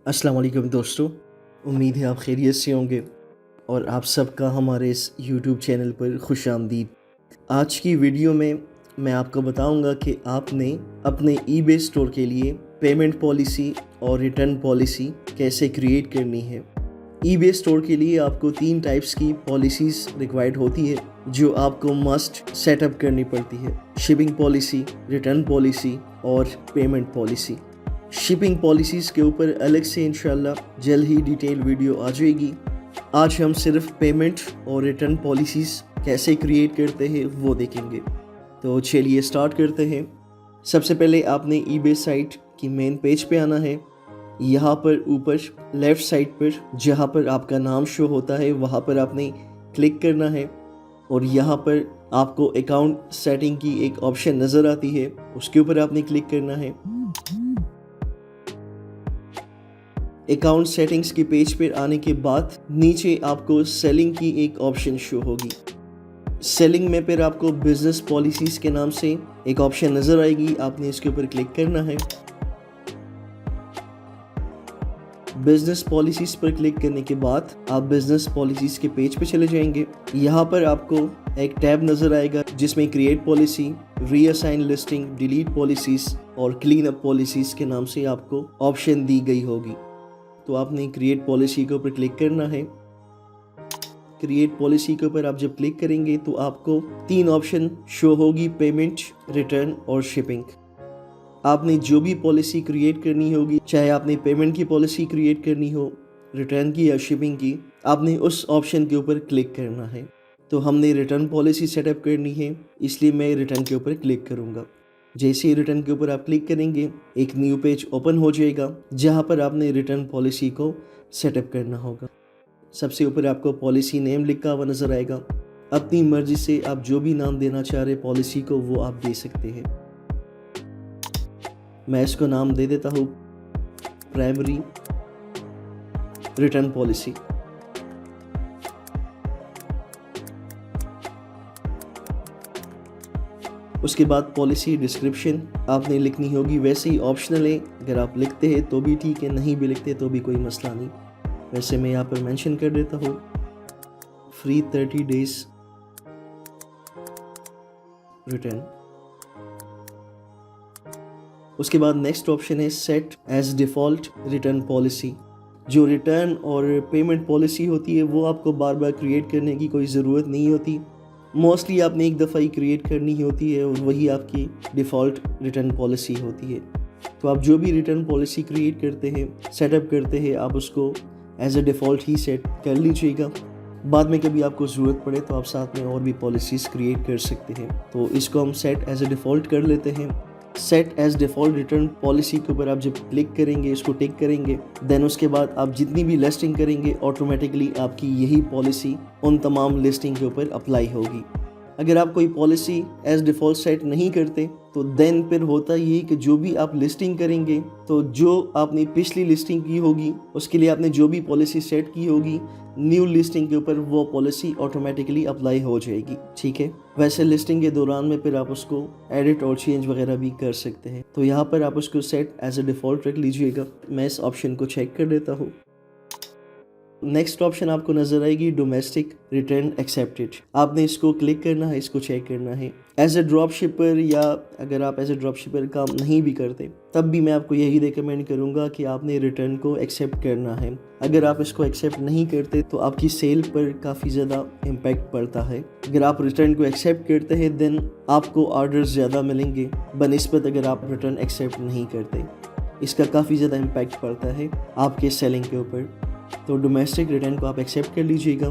अस्सलाम वालेकुम दोस्तों, उम्मीद है आप खैरियत से होंगे और आप सबका हमारे इस यूट्यूब चैनल पर खुशामदीद। आज की वीडियो में मैं आपको बताऊंगा कि आपने अपने ईबे स्टोर के लिए पेमेंट पॉलिसी और रिटर्न पॉलिसी कैसे क्रिएट करनी है। ईबे स्टोर के लिए आपको 3 टाइप्स की पॉलिसीज़ रिक्वायर्ड होती है जो आपको मस्ट सेटअप करनी पड़ती है। शिपिंग पॉलिसी, रिटर्न पॉलिसी और पेमेंट पॉलिसी। शिपिंग पॉलिसीज़ के ऊपर अलग से इंशाल्लाह जल्द ही डिटेल वीडियो आ जाएगी। आज हम सिर्फ पेमेंट और रिटर्न पॉलिसीज़ कैसे क्रिएट करते हैं वो देखेंगे। तो चलिए स्टार्ट करते हैं। सबसे पहले आपने ईबे साइट की मेन पेज पे आना है। यहाँ पर ऊपर लेफ़्ट साइड पर जहाँ पर आपका नाम शो होता है वहाँ पर आपने क्लिक करना है और यहाँ पर आपको अकाउंट सेटिंग की एक ऑप्शन नज़र आती है, उसके ऊपर आपने क्लिक करना है। अकाउंट सेटिंग्स के पेज पर आने के बाद नीचे आपको सेलिंग की एक ऑप्शन शो होगी। सेलिंग में फिर आपको बिजनेस पॉलिसीज़ के नाम से एक ऑप्शन नज़र आएगी, आपने इसके ऊपर क्लिक करना है। बिजनेस पॉलिसीज़ पर क्लिक करने के बाद आप बिजनेस पॉलिसीज़ के पेज पे चले जाएंगे। यहाँ पर आपको एक टैब नज़र आएगा जिसमें create policy, reassign listing, delete policies और क्लीन अप पॉलिसीज़ के नाम से आपको ऑप्शन दी गई होगी। तो आपने क्रिएट पॉलिसी के ऊपर क्लिक करना है। क्रिएट पॉलिसी के ऊपर आप जब क्लिक करेंगे तो आपको 3 ऑप्शन शो होगी, पेमेंट, रिटर्न और शिपिंग। आपने जो भी पॉलिसी क्रिएट करनी होगी, चाहे आपने पेमेंट की पॉलिसी क्रिएट करनी हो, रिटर्न की या शिपिंग की, आपने उस ऑप्शन के ऊपर क्लिक करना है। तो हमने रिटर्न पॉलिसी सेटअप करनी है, इसलिए मैं रिटर्न के ऊपर क्लिक करूँगा। जैसे ही रिटर्न के ऊपर आप क्लिक करेंगे एक न्यू पेज ओपन हो जाएगा जहाँ पर आपने रिटर्न पॉलिसी को सेटअप करना होगा। सबसे ऊपर आपको पॉलिसी नेम लिखा हुआ नज़र आएगा। अपनी मर्जी से आप जो भी नाम देना चाह रहे पॉलिसी को वो आप दे सकते हैं। मैं इसको नाम दे देता हूँ प्राइमरी रिटर्न पॉलिसी। उसके बाद पॉलिसी डिस्क्रिप्शन आपने लिखनी होगी, वैसे ही ऑप्शनल है, अगर आप लिखते हैं तो भी ठीक है, नहीं भी लिखते तो भी कोई मसला नहीं। वैसे मैं यहाँ पर मेंशन कर देता हूँ फ्री 30 डेज रिटर्न। उसके बाद नेक्स्ट ऑप्शन है set as default return policy. जो रिटर्न और पेमेंट पॉलिसी होती है वो आपको बार बार क्रिएट करने की कोई ज़रूरत नहीं होती, मोस्टली आपने एक दफ़ा ही क्रिएट करनी होती है और वही आपकी डिफ़ॉल्ट रिटर्न पॉलिसी होती है। तो आप जो भी रिटर्न पॉलिसी क्रिएट करते हैं, सेटअप करते हैं, आप उसको एज ए डिफ़ॉल्ट ही सेट कर लीजिएगा। बाद में कभी आपको ज़रूरत पड़े तो आप साथ में और भी पॉलिसीज़ क्रिएट कर सकते हैं। तो इसको हम सेट एज ए डिफ़ॉल्ट कर लेते हैं। Set as default return policy के ऊपर आप जब क्लिक करेंगे, इसको टिक करेंगे, देन उसके बाद आप जितनी भी लिस्टिंग करेंगे ऑटोमेटिकली आपकी यही पॉलिसी उन तमाम लिस्टिंग के ऊपर अप्लाई होगी। अगर आप कोई पॉलिसी एज डिफ़ॉल्ट सेट नहीं करते तो देन फिर होता ये कि जो भी आप लिस्टिंग करेंगे तो जो आपने पिछली लिस्टिंग की होगी उसके लिए आपने जो भी पॉलिसी सेट की होगी, न्यू लिस्टिंग के ऊपर वो पॉलिसी ऑटोमेटिकली अप्लाई हो जाएगी। ठीक है, वैसे लिस्टिंग के दौरान में फिर आप उसको एडिट और चेंज वगैरह भी कर सकते हैं। तो यहाँ पर आप उसको सेट एज ए डिफ़ॉल्ट रख लीजिएगा। मैं इस ऑप्शन को चेक कर देता हूँ। नेक्स्ट ऑप्शन आपको नज़र आएगी डोमेस्टिक रिटर्न एक्सेप्टेड। आपने इसको क्लिक करना है, इसको चेक करना है। एज ए ड्रॉप शिपर या अगर आप एज ए ड्रॉप शिपर काम नहीं भी करते तब भी मैं आपको यही रिकमेंड करूँगा कि आपने रिटर्न को एक्सेप्ट करना है। अगर आप इसको एक्सेप्ट नहीं करते तो आपकी सेल पर काफ़ी ज़्यादा इम्पैक्ट पड़ता है। अगर आप रिटर्न को एक्सेप्ट करते हैं देन आपको ऑर्डर्स ज़्यादा मिलेंगे बनिस्बत अगर आप रिटर्न एक्सेप्ट नहीं करते। इसका काफ़ी ज़्यादा इम्पैक्ट पड़ता है आपके सेलिंग के ऊपर। तो डोमेस्टिक रिटर्न को आप एक्सेप्ट कर लीजिएगा।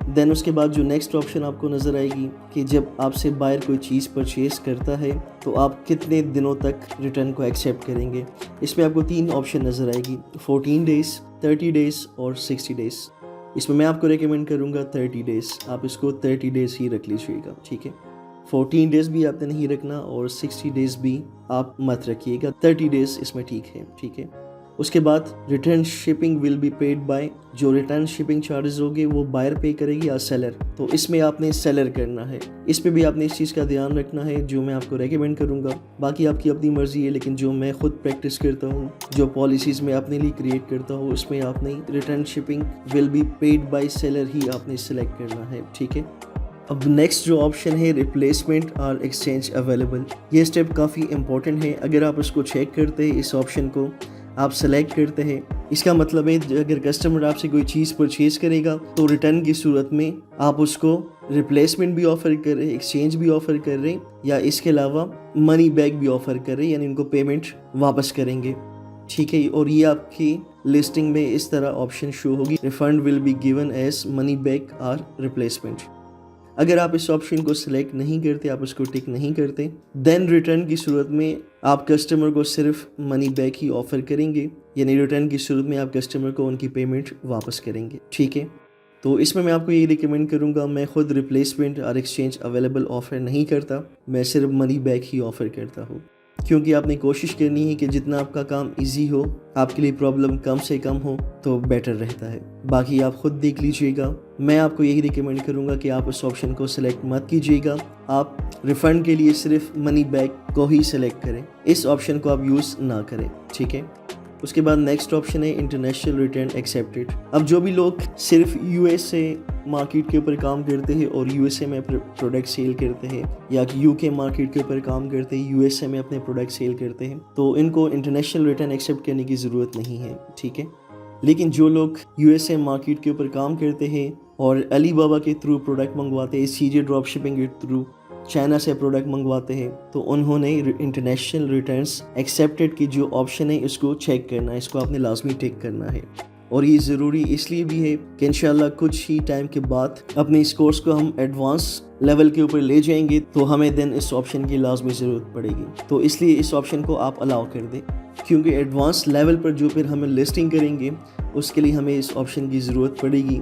देन उसके बाद जो नेक्स्ट ऑप्शन आपको नज़र आएगी कि जब आपसे बायर कोई चीज़ परचेज़ करता है तो आप कितने दिनों तक रिटर्न को एक्सेप्ट करेंगे। इसमें आपको 3 ऑप्शन नज़र आएगी, 14 डेज़, 30 डेज़ और 60 डेज़। इसमें मैं आपको रिकमेंड करूँगा 30 डेज़। आप इसको 30 डेज़ ही रख लीजिएगा। ठीक है, 14 डेज़ भी आपने नहीं रखना और 60 डेज़ भी आप मत रखिएगा, 30 डेज़ इसमें ठीक है। ठीक है, उसके बाद return shipping will be paid bye, जो रिटर्न शिपिंग चार्जेस होंगे वो बायर पे करेगी या सेलर। तो इसमें आपने सेलर करना है, इस पे भी आपने इस चीज़ का ध्यान रखना है जो मैं आपको रेकमेंड करूँगा। बाकी आपकी अपनी मर्जी है, लेकिन जो मैं खुद प्रैक्टिस करता हूँ, जो पॉलिसीज़ मैं अपने लिए क्रिएट करता हूँ, उसमें आपने return shipping will be paid by seller ही आपने सिलेक्ट करना है, ठीक है। अब नेक्स्ट जो ऑप्शन है रिप्लेसमेंट और एक्सचेंज अवेलेबल, ये स्टेप काफ़ी इंपॉर्टेंट है। अगर आप उसको चेक करते हैं, इस ऑप्शन को आप सेलेक्ट करते हैं, इसका मतलब है अगर कस्टमर आपसे कोई चीज़ परचेज़ करेगा तो रिटर्न की सूरत में आप उसको रिप्लेसमेंट भी ऑफ़र कर रहे हैं, एक्सचेंज भी ऑफ़र कर रहे हैं, या इसके अलावा मनी बैक भी ऑफ़र कर रहे हैं, यानी इनको पेमेंट वापस करेंगे, ठीक है। और ये आपकी लिस्टिंग में इस तरह ऑप्शन शो होगी, refund will be given as money back और रिप्लेसमेंट। अगर आप इस ऑप्शन को सिलेक्ट नहीं करते, आप उसको टिक नहीं करते, देन रिटर्न की सूरत में आप कस्टमर को सिर्फ मनी बैक ही ऑफर करेंगे, यानी रिटर्न की सूरत में आप कस्टमर को उनकी पेमेंट वापस करेंगे, ठीक है। तो इसमें मैं आपको ये रिकमेंड करूँगा, मैं खुद रिप्लेसमेंट और एक्सचेंज अवेलेबल ऑफ़र नहीं करता, मैं सिर्फ मनी बैक ही ऑफ़र करता हूँ, क्योंकि आपने कोशिश करनी है कि जितना आपका काम इजी हो, आपके लिए प्रॉब्लम कम से कम हो, तो बेटर रहता है। बाकी आप खुद देख लीजिएगा, मैं आपको यही रिकमेंड करूंगा कि आप उस ऑप्शन को सिलेक्ट मत कीजिएगा, आप रिफ़ंड के लिए सिर्फ मनी बैक को ही सिलेक्ट करें, इस ऑप्शन को आप यूज़ ना करें, ठीक है। उसके बाद नेक्स्ट ऑप्शन है इंटरनेशनल रिटर्न एक्सेप्टेड। अब जो भी लोग सिर्फ यूएसए मार्केट के ऊपर काम करते हैं और यूएसए में प्रोडक्ट सेल करते हैं, या यूके मार्केट के ऊपर काम करते हैं, यूएसए में अपने प्रोडक्ट सेल करते हैं, तो इनको इंटरनेशनल रिटर्न एक्सेप्ट करने की ज़रूरत नहीं है, ठीक है। लेकिन जो लोग यूएसए मार्केट के ऊपर काम करते हैं और अलीबाबा के थ्रू प्रोडक्ट मंगवाते हैं, सीजे ड्रॉप शिपिंग के थ्रू चाइना से प्रोडक्ट मंगवाते हैं, तो उन्होंने इंटरनेशनल रिटर्न्स एक्सेप्टेड की जो ऑप्शन है इसको चेक करना है, इसको आपने लाजमी टिक करना है। और ये ज़रूरी इसलिए भी है कि इंशाल्लाह कुछ ही टाइम के बाद अपने इस कोर्स को हम एडवांस लेवल के ऊपर ले जाएंगे, तो हमें देन इस ऑप्शन की लाजमी ज़रूरत पड़ेगी, तो इसलिए इस ऑप्शन को आप अलाउ कर दें, क्योंकि एडवांस लेवल पर जो फिर हमें लिस्टिंग करेंगे उसके लिए हमें इस ऑप्शन की ज़रूरत पड़ेगी।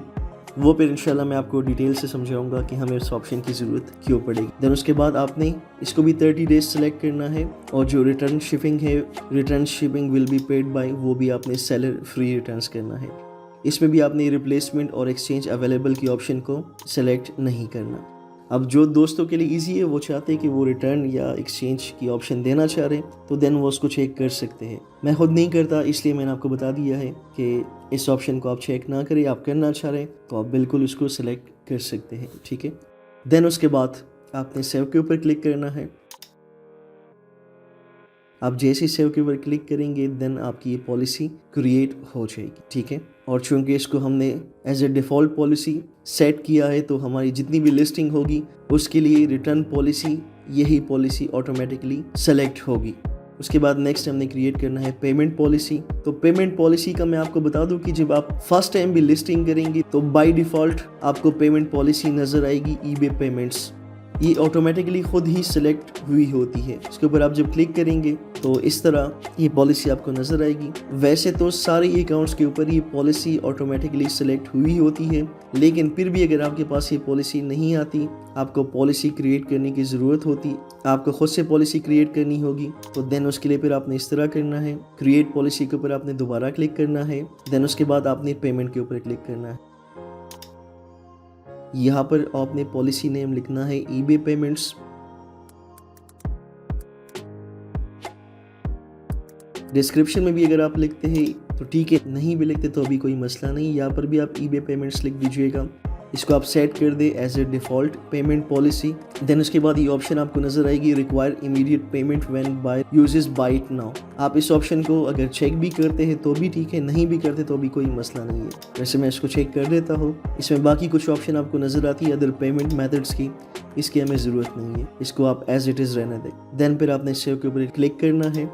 वो फिर इंशाल्लाह मैं आपको डिटेल से समझाऊंगा कि हमें इस ऑप्शन की ज़रूरत क्यों पड़ेगी। देन उसके बाद आपने इसको भी 30 डेज सेलेक्ट करना है, और जो रिटर्न शिपिंग है, return shipping will be paid bye, वो भी आपने सेलर फ्री रिटर्न्स करना है। इसमें भी आपने रिप्लेसमेंट और एक्सचेंज अवेलेबल की ऑप्शन को सिलेक्ट नहीं करना। अब जो दोस्तों के लिए इजी है, वो चाहते हैं कि वो रिटर्न या एक्सचेंज की ऑप्शन देना चाह रहे हैं, तो देन वो उसको चेक कर सकते हैं। मैं खुद नहीं करता, इसलिए मैंने आपको बता दिया है कि इस ऑप्शन को आप चेक ना करें, आप करना चाह रहे हैं तो आप बिल्कुल उसको सिलेक्ट कर सकते हैं, ठीक है। देन उसके बाद आपने सेव के ऊपर क्लिक करना है। आप जैसे सेव के ऊपर क्लिक करेंगे देन आपकी ये पॉलिसी क्रिएट हो जाएगी, ठीक है। और चूंकि इसको हमने as a default policy set किया है, तो हमारी जितनी भी लिस्टिंग होगी उसके लिए रिटर्न पॉलिसी, यही पॉलिसी ऑटोमेटिकली सेलेक्ट होगी। उसके बाद नेक्स्ट हमने क्रिएट करना है पेमेंट पॉलिसी। तो पेमेंट पॉलिसी का मैं आपको बता दूं कि जब आप फर्स्ट टाइम भी लिस्टिंग करेंगे तो बाय डिफ़ॉल्ट आपको पेमेंट पॉलिसी नज़र आएगी ईबे पेमेंट्स, ये ऑटोमेटिकली खुद ही सिलेक्ट हुई होती है। इसके ऊपर आप जब क्लिक करेंगे तो इस तरह ये पॉलिसी आपको नज़र आएगी। वैसे तो सारे अकाउंट्स के ऊपर ये पॉलिसी ऑटोमेटिकली सिलेक्ट हुई होती है, लेकिन फिर भी अगर आपके पास ये पॉलिसी नहीं आती, आपको पॉलिसी क्रिएट करने की ज़रूरत होती, आपको खुद से पॉलिसी क्रिएट करनी होगी, तो देन उसके लिए फिर आपने इस तरह करना है, क्रिएट पॉलिसी के ऊपर आपने दोबारा क्लिक करना है, देन उसके बाद आपने पेमेंट के ऊपर क्लिक करना है। यहाँ पर आपने पॉलिसी नेम लिखना है ईबे पेमेंट्स। डिस्क्रिप्शन में भी अगर आप लिखते हैं तो ठीक है, नहीं भी लिखते तो अभी कोई मसला नहीं, यहाँ पर भी आप ईबे पेमेंट्स लिख दीजिएगा। इसको आप सेट कर दे as a default payment policy. Then उसके बाद ये ऑप्शन आपको नजर आएगी require immediate payment when buyer uses buy it now. आप इस ऑप्शन को अगर चेक भी करते हैं तो भी ठीक है, नहीं भी करते तो भी कोई मसला नहीं है। वैसे मैं इसको चेक कर देता हूँ। इसमें बाकी कुछ ऑप्शन आपको नजर आती है अदर पेमेंट मेथड्स की, इसकी हमें ज़रूरत नहीं है, इसको आप एज इट इज़ रहने दें। देन फिर आपने सेव के ऊपर क्लिक करना है।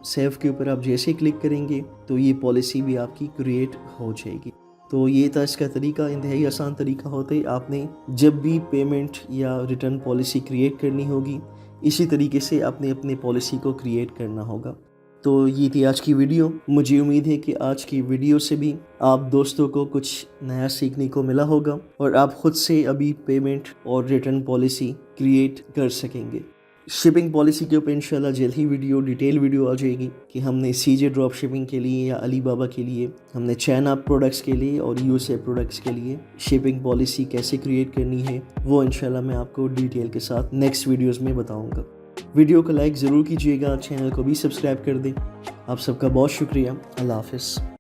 सेव के ऊपर आप जैसे क्लिक करेंगे तो ये पॉलिसी भी आपकी क्रिएट हो जाएगी। तो ये था इसका तरीका, इंतहाई आसान तरीका होता है। आपने जब भी पेमेंट या रिटर्न पॉलिसी क्रिएट करनी होगी, इसी तरीके से आपने अपने पॉलिसी को क्रिएट करना होगा। तो ये थी आज की वीडियो। मुझे उम्मीद है कि आज की वीडियो से भी आप दोस्तों को कुछ नया सीखने को मिला होगा और आप खुद से अभी पेमेंट और रिटर्न पॉलिसी क्रिएट कर सकेंगे। शिपिंग पॉलिसी के ऊपर इंशाल्लाह जल्द ही डिटेल वीडियो आ जाएगी कि हमने सीजे ड्रॉप शिपिंग के लिए या अलीबाबा के लिए, हमने चाइना प्रोडक्ट्स के लिए और यूएसए प्रोडक्ट्स के लिए शिपिंग पॉलिसी कैसे क्रिएट करनी है, वो इंशाल्लाह मैं आपको डिटेल के साथ नेक्स्ट वीडियोस में बताऊंगा। वीडियो को लाइक ज़रूर कीजिएगा, चैनल को भी सब्सक्राइब कर दें। आप सबका बहुत शुक्रिया। अल्लाह हाफ़िज़।